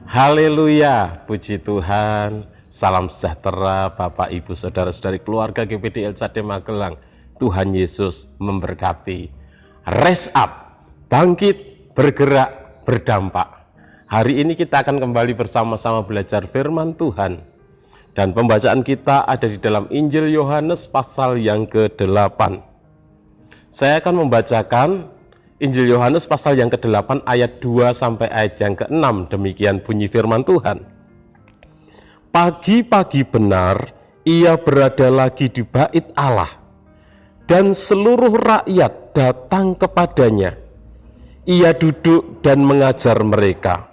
Haleluya, puji Tuhan. Salam sejahtera Bapak, Ibu, Saudara-saudari keluarga GPD LCD Magelang. Tuhan Yesus memberkati. Rise up, bangkit, bergerak, berdampak. Hari ini kita akan kembali bersama-sama belajar firman Tuhan. Dan pembacaan kita ada di dalam Injil Yohanes pasal yang ke-8. Saya akan membacakan Injil Yohanes pasal yang ke-8 ayat 2 sampai ayat yang ke-6. Demikian bunyi firman Tuhan. Pagi-pagi benar ia berada lagi di bait Allah, dan seluruh rakyat datang kepadanya. Ia duduk dan mengajar mereka.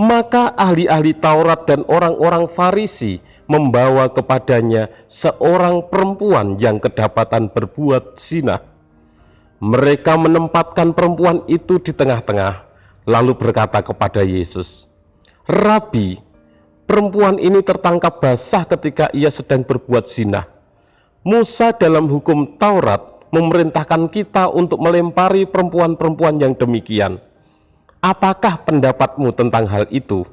Maka ahli-ahli Taurat dan orang-orang Farisi membawa kepadanya seorang perempuan yang kedapatan berbuat zina. Mereka menempatkan perempuan itu di tengah-tengah, lalu berkata kepada Yesus, "Rabi, perempuan ini tertangkap basah ketika ia sedang berbuat zina. Musa dalam hukum Taurat memerintahkan kita untuk melempari perempuan-perempuan yang demikian. Apakah pendapatmu tentang hal itu?"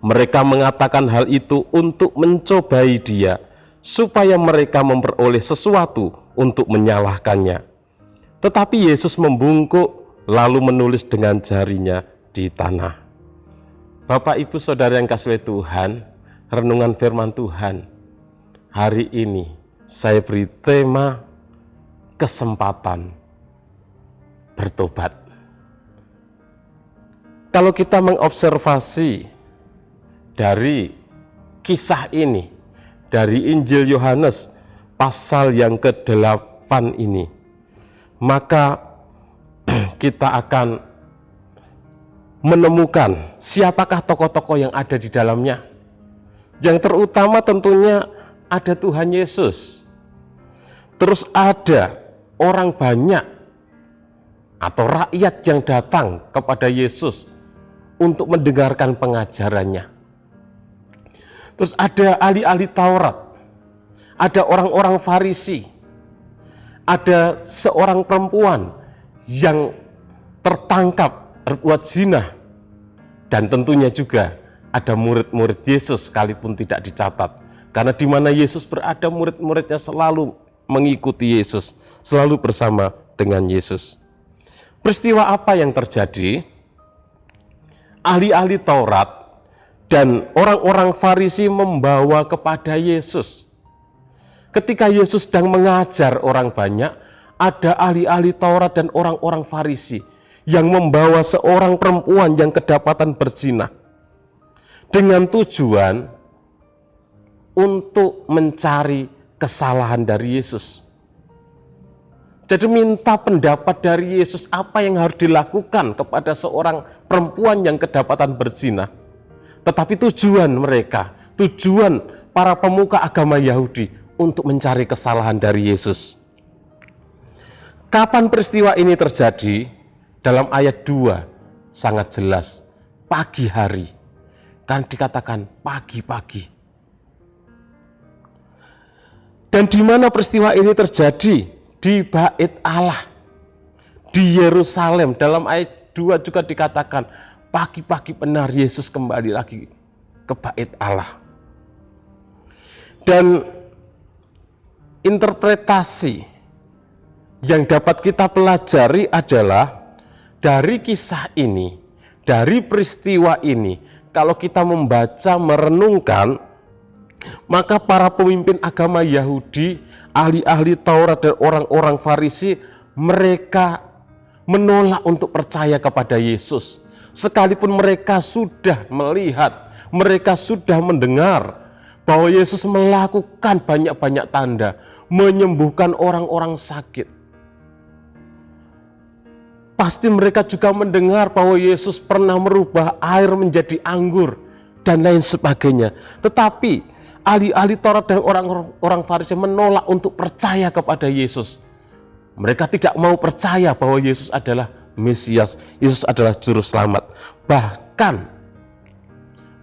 Mereka mengatakan hal itu untuk mencobai dia, supaya mereka memperoleh sesuatu untuk menyalahkannya. Tetapi Yesus membungkuk lalu menulis dengan jarinya di tanah. Bapak, Ibu, Saudara yang kasih Tuhan, renungan firman Tuhan hari ini saya beri tema kesempatan bertobat. Kalau kita mengobservasi dari kisah ini, dari Injil Yohanes pasal yang ke-8 ini, maka kita akan menemukan siapakah tokoh-tokoh yang ada di dalamnya. Yang terutama tentunya ada Tuhan Yesus. Terus ada orang banyak atau rakyat yang datang kepada Yesus untuk mendengarkan pengajarannya. Terus ada ahli-ahli Taurat, ada orang-orang Farisi, ada seorang perempuan yang tertangkap berbuat zina, dan tentunya juga ada murid-murid Yesus sekalipun tidak dicatat. Karena di mana Yesus berada, murid-muridnya selalu mengikuti Yesus, selalu bersama dengan Yesus. Peristiwa apa yang terjadi? Ahli-ahli Taurat dan orang-orang Farisi membawa kepada Yesus. Ketika Yesus sedang mengajar orang banyak, ada ahli-ahli Taurat dan orang-orang Farisi yang membawa seorang perempuan yang kedapatan berzina dengan tujuan untuk mencari kesalahan dari Yesus. Jadi minta pendapat dari Yesus apa yang harus dilakukan kepada seorang perempuan yang kedapatan berzina. Tetapi tujuan mereka, tujuan para pemuka agama Yahudi untuk mencari kesalahan dari Yesus. Kapan peristiwa ini terjadi? Dalam ayat 2 sangat jelas, pagi hari. Kan dikatakan pagi-pagi. Dan di mana peristiwa ini terjadi? Di bait Allah, di Yerusalem. Dalam ayat 2 juga dikatakan pagi-pagi benar Yesus kembali lagi ke bait Allah. Dan interpretasi yang dapat kita pelajari adalah dari kisah ini, dari peristiwa ini, kalau kita membaca, merenungkan, maka para pemimpin agama Yahudi, ahli-ahli Taurat dan orang-orang Farisi, mereka menolak untuk percaya kepada Yesus. Sekalipun mereka sudah melihat, mereka sudah mendengar bahwa Yesus melakukan banyak-banyak tanda, menyembuhkan orang-orang sakit. Pasti mereka juga mendengar bahwa Yesus pernah merubah air menjadi anggur dan lain sebagainya. Tetapi ahli-ahli Taurat dan orang-orang Farisi menolak untuk percaya kepada Yesus. Mereka tidak mau percaya bahwa Yesus adalah Mesias, Yesus adalah Juru Selamat. Bahkan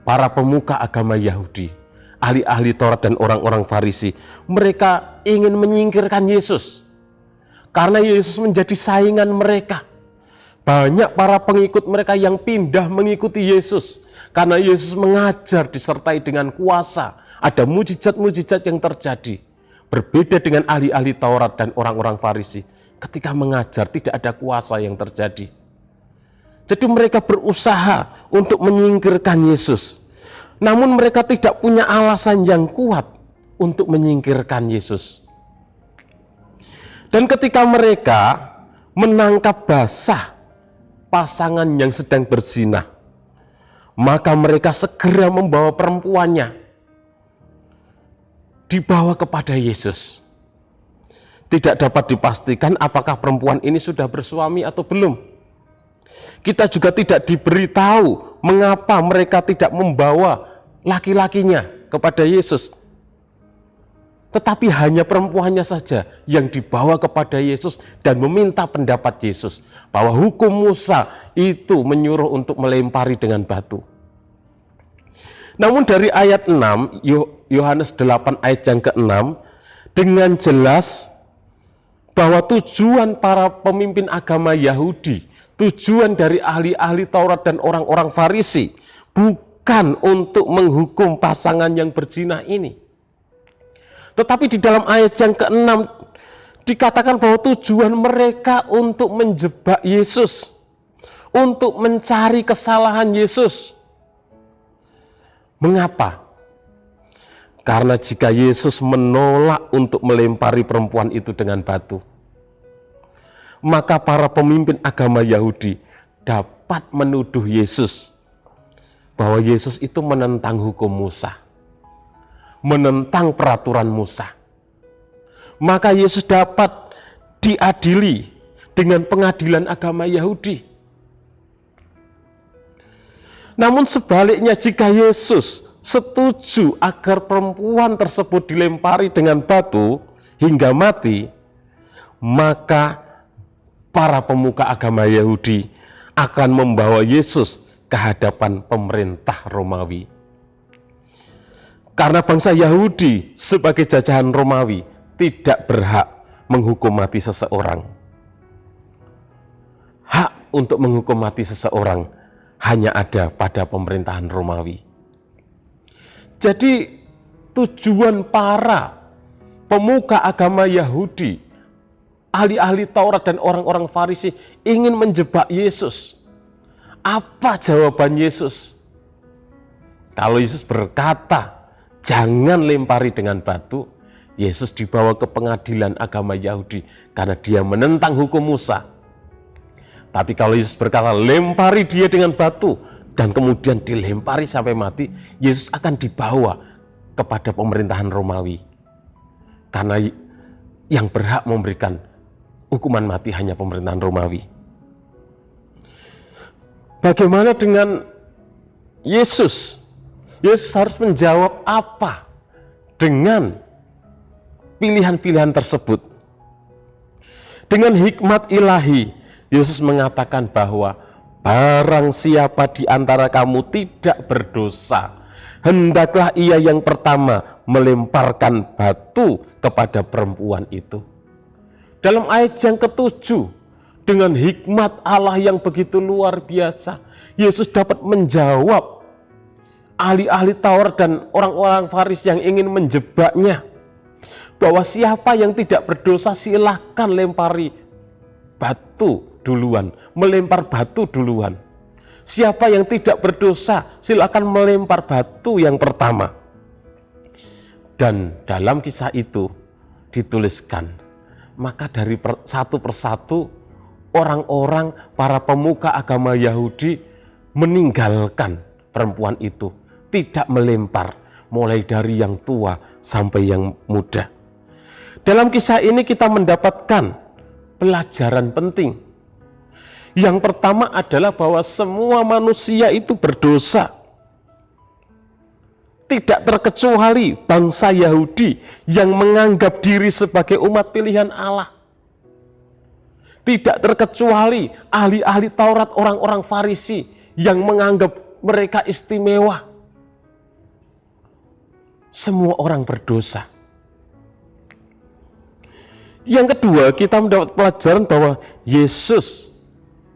para pemuka agama Yahudi, ahli-ahli Taurat dan orang-orang Farisi, mereka ingin menyingkirkan Yesus karena Yesus menjadi saingan mereka. Banyak para pengikut mereka yang pindah mengikuti Yesus Karena Yesus mengajar disertai dengan kuasa. Ada mujizat-mujizat yang terjadi. Berbeda dengan ahli-ahli Taurat dan orang-orang Farisi. Ketika mengajar tidak ada kuasa yang terjadi. Jadi mereka berusaha untuk menyingkirkan Yesus. Namun mereka tidak punya alasan yang kuat untuk menyingkirkan Yesus. Dan ketika mereka menangkap basah pasangan yang sedang berzina, maka mereka segera membawa perempuannya, dibawa kepada Yesus. Tidak dapat dipastikan apakah perempuan ini sudah bersuami atau belum. Kita juga tidak diberitahu mengapa mereka tidak membawa laki-lakinya kepada Yesus. Tetapi hanya perempuannya saja yang dibawa kepada Yesus dan meminta pendapat Yesus. Bahwa hukum Musa itu menyuruh untuk melempari dengan batu. Namun dari ayat 6, Yohanes 8 ayat yang ke-6, dengan jelas bahwa tujuan para pemimpin agama Yahudi, tujuan dari ahli-ahli Taurat dan orang-orang Farisi, bukan untuk menghukum pasangan yang berzina ini. Tetapi di dalam ayat yang ke-6 dikatakan bahwa tujuan mereka untuk menjebak Yesus, untuk mencari kesalahan Yesus. Mengapa? Karena jika Yesus menolak untuk melempari perempuan itu dengan batu, maka para pemimpin agama Yahudi dapat menuduh Yesus bahwa Yesus itu menentang hukum Musa, menentang peraturan Musa. Maka Yesus dapat diadili dengan pengadilan agama Yahudi. Namun sebaliknya, jika Yesus setuju agar perempuan tersebut dilempari dengan batu hingga mati, maka para pemuka agama Yahudi akan membawa Yesus ke hadapan pemerintah Romawi. Karena bangsa Yahudi sebagai jajahan Romawi tidak berhak menghukum mati seseorang. Hak untuk menghukum mati seseorang hanya ada pada pemerintahan Romawi. Jadi tujuan para pemuka agama Yahudi, ahli-ahli Taurat dan orang-orang Farisi ingin menjebak Yesus. Apa jawaban Yesus? Kalau Yesus berkata, jangan lempari dengan batu, Yesus dibawa ke pengadilan agama Yahudi karena dia menentang hukum Musa. Tapi kalau Yesus berkata, lempari dia dengan batu, dan kemudian dilempari sampai mati, Yesus akan dibawa kepada pemerintahan Romawi. Karena yang berhak memberikan hukuman mati hanya pemerintahan Romawi. Bagaimana dengan Yesus? Yesus harus menjawab apa dengan pilihan-pilihan tersebut? Dengan hikmat ilahi, Yesus mengatakan bahwa barang siapa di antara kamu tidak berdosa, hendaklah ia yang pertama melemparkan batu kepada perempuan itu. Dalam ayat yang ke-7, dengan hikmat Allah yang begitu luar biasa, Yesus dapat menjawab ahli-ahli Taurat dan orang-orang Farisi yang ingin menjebaknya, bahwa siapa yang tidak berdosa silakan lempari batu duluan, melempar batu duluan. Siapa yang tidak berdosa silakan melempar batu yang pertama. Dan dalam kisah itu dituliskan, maka dari satu persatu orang-orang para pemuka agama Yahudi meninggalkan perempuan itu, tidak melempar, mulai dari yang tua sampai yang muda. Dalam kisah ini kita mendapatkan pelajaran penting. Yang pertama adalah bahwa semua manusia itu berdosa. Tidak terkecuali bangsa Yahudi yang menganggap diri sebagai umat pilihan Allah. Tidak terkecuali ahli-ahli Taurat, orang-orang Farisi yang menganggap mereka istimewa. Semua orang berdosa. Yang kedua, kita mendapat pelajaran bahwa Yesus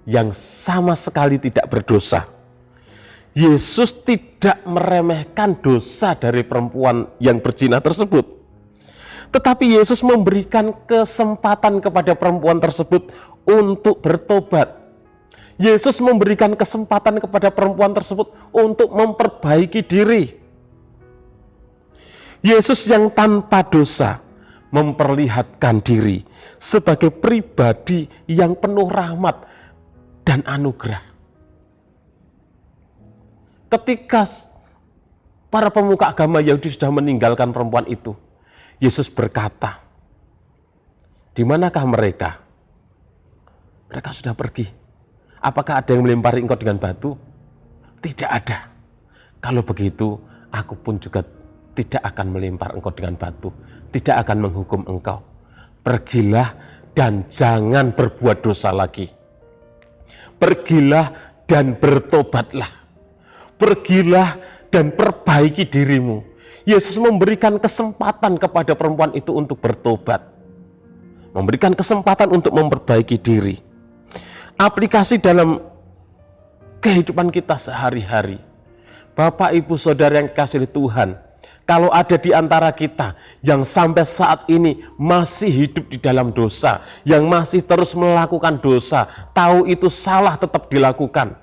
yang sama sekali tidak berdosa, Yesus tidak meremehkan dosa dari perempuan yang berzina tersebut. Tetapi Yesus memberikan kesempatan kepada perempuan tersebut untuk bertobat. Yesus memberikan kesempatan kepada perempuan tersebut untuk memperbaiki diri. Yesus yang tanpa dosa memperlihatkan diri sebagai pribadi yang penuh rahmat dan anugerah. Ketika para pemuka agama Yahudi sudah meninggalkan perempuan itu, Yesus berkata, "Di manakah mereka? Mereka sudah pergi. Apakah ada yang melempari engkau dengan batu? Tidak ada. Kalau begitu, aku pun juga tidak akan melempar engkau dengan batu, tidak akan menghukum engkau. Pergilah dan jangan berbuat dosa lagi. Pergilah dan bertobatlah. Pergilah dan perbaiki dirimu." Yesus memberikan kesempatan kepada perempuan itu untuk bertobat. Memberikan kesempatan untuk memperbaiki diri. Aplikasi dalam kehidupan kita sehari-hari. Bapak, Ibu, Saudara yang dikasihi Tuhan, kalau ada di antara kita yang sampai saat ini masih hidup di dalam dosa, yang masih terus melakukan dosa, tahu itu salah tetap dilakukan.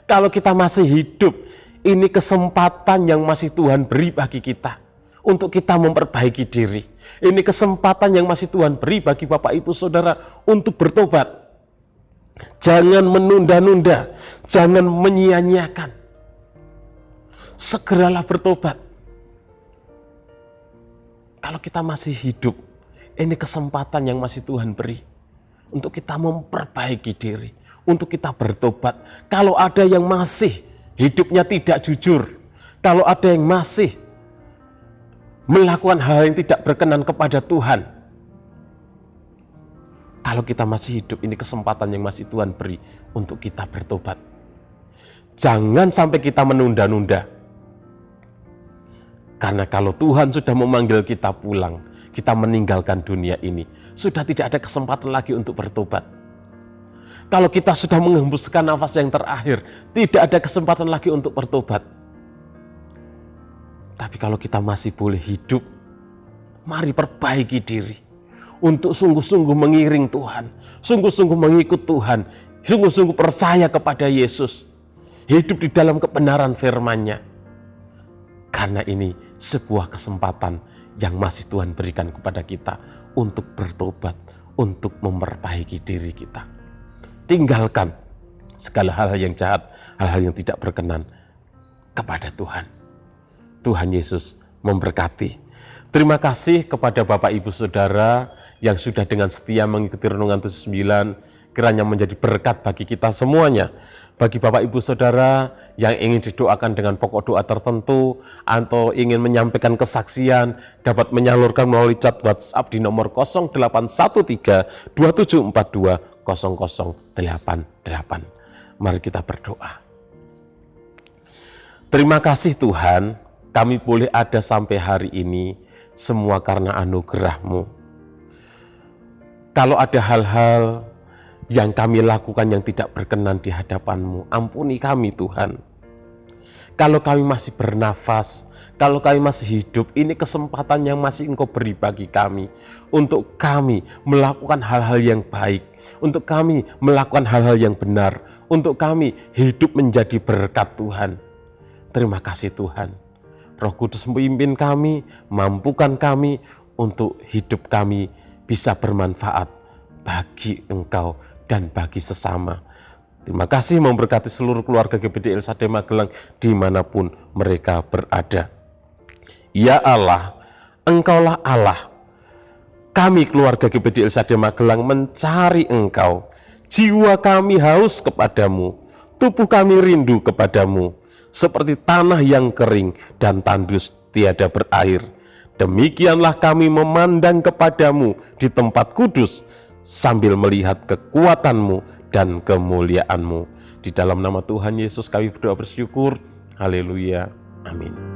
Kalau kita masih hidup, ini kesempatan yang masih Tuhan beri bagi kita untuk kita memperbaiki diri. Ini kesempatan yang masih Tuhan beri bagi Bapak, Ibu, Saudara untuk bertobat. Jangan menunda-nunda, jangan menyia-nyiakan. Segeralah bertobat. Kalau kita masih hidup, ini kesempatan yang masih Tuhan beri untuk kita memperbaiki diri, untuk kita bertobat. Kalau ada yang masih hidupnya tidak jujur, kalau ada yang masih melakukan hal yang tidak berkenan kepada Tuhan, kalau kita masih hidup, ini kesempatan yang masih Tuhan beri untuk kita bertobat. Jangan sampai kita menunda-nunda. Karena kalau Tuhan sudah memanggil kita pulang, kita meninggalkan dunia ini, sudah tidak ada kesempatan lagi untuk bertobat. Kalau kita sudah menghembuskan nafas yang terakhir, tidak ada kesempatan lagi untuk bertobat. Tapi kalau kita masih boleh hidup, mari perbaiki diri. Untuk sungguh-sungguh mengiring Tuhan, sungguh-sungguh mengikut Tuhan, sungguh-sungguh percaya kepada Yesus. Hidup di dalam kebenaran firman-Nya. Karena ini sebuah kesempatan yang masih Tuhan berikan kepada kita untuk bertobat, untuk memperbaiki diri kita. Tinggalkan segala hal-hal yang jahat, hal-hal yang tidak berkenan kepada Tuhan. Tuhan Yesus memberkati. Terima kasih kepada Bapak, Ibu, Saudara yang sudah dengan setia mengikuti Renungan 79, kiranya menjadi berkat bagi kita semuanya. Bagi Bapak, Ibu, Saudara yang ingin didoakan dengan pokok doa tertentu atau ingin menyampaikan kesaksian, dapat menyalurkan melalui chat WhatsApp di nomor 0813 2742 0088. Mari kita berdoa. Terima kasih Tuhan, kami boleh ada sampai hari ini, semua karena anugerah-Mu. Kalau ada hal-hal yang kami lakukan yang tidak berkenan di hadapan-Mu, ampuni kami Tuhan. Kalau kami masih bernafas, kalau kami masih hidup, ini kesempatan yang masih Engkau beri bagi kami, untuk kami melakukan hal-hal yang baik, untuk kami melakukan hal-hal yang benar, untuk kami hidup menjadi berkat Tuhan. Terima kasih Tuhan. Roh Kudus memimpin kami, mampukan kami untuk hidup kami bisa bermanfaat bagi Engkau dan bagi sesama. Terima kasih memberkati seluruh keluarga GBD LSAD Magelang dimanapun mereka berada. Ya Allah, Engkaulah Allah. Kami keluarga GBD LSAD Magelang mencari Engkau. Jiwa kami haus kepadamu, tubuh kami rindu kepadamu, seperti tanah yang kering dan tandus tiada berair. Demikianlah kami memandang kepadamu di tempat kudus, sambil melihat kekuatan-Mu dan kemuliaan-Mu. Di dalam nama Tuhan Yesus kami berdoa bersyukur. Haleluya. Amin.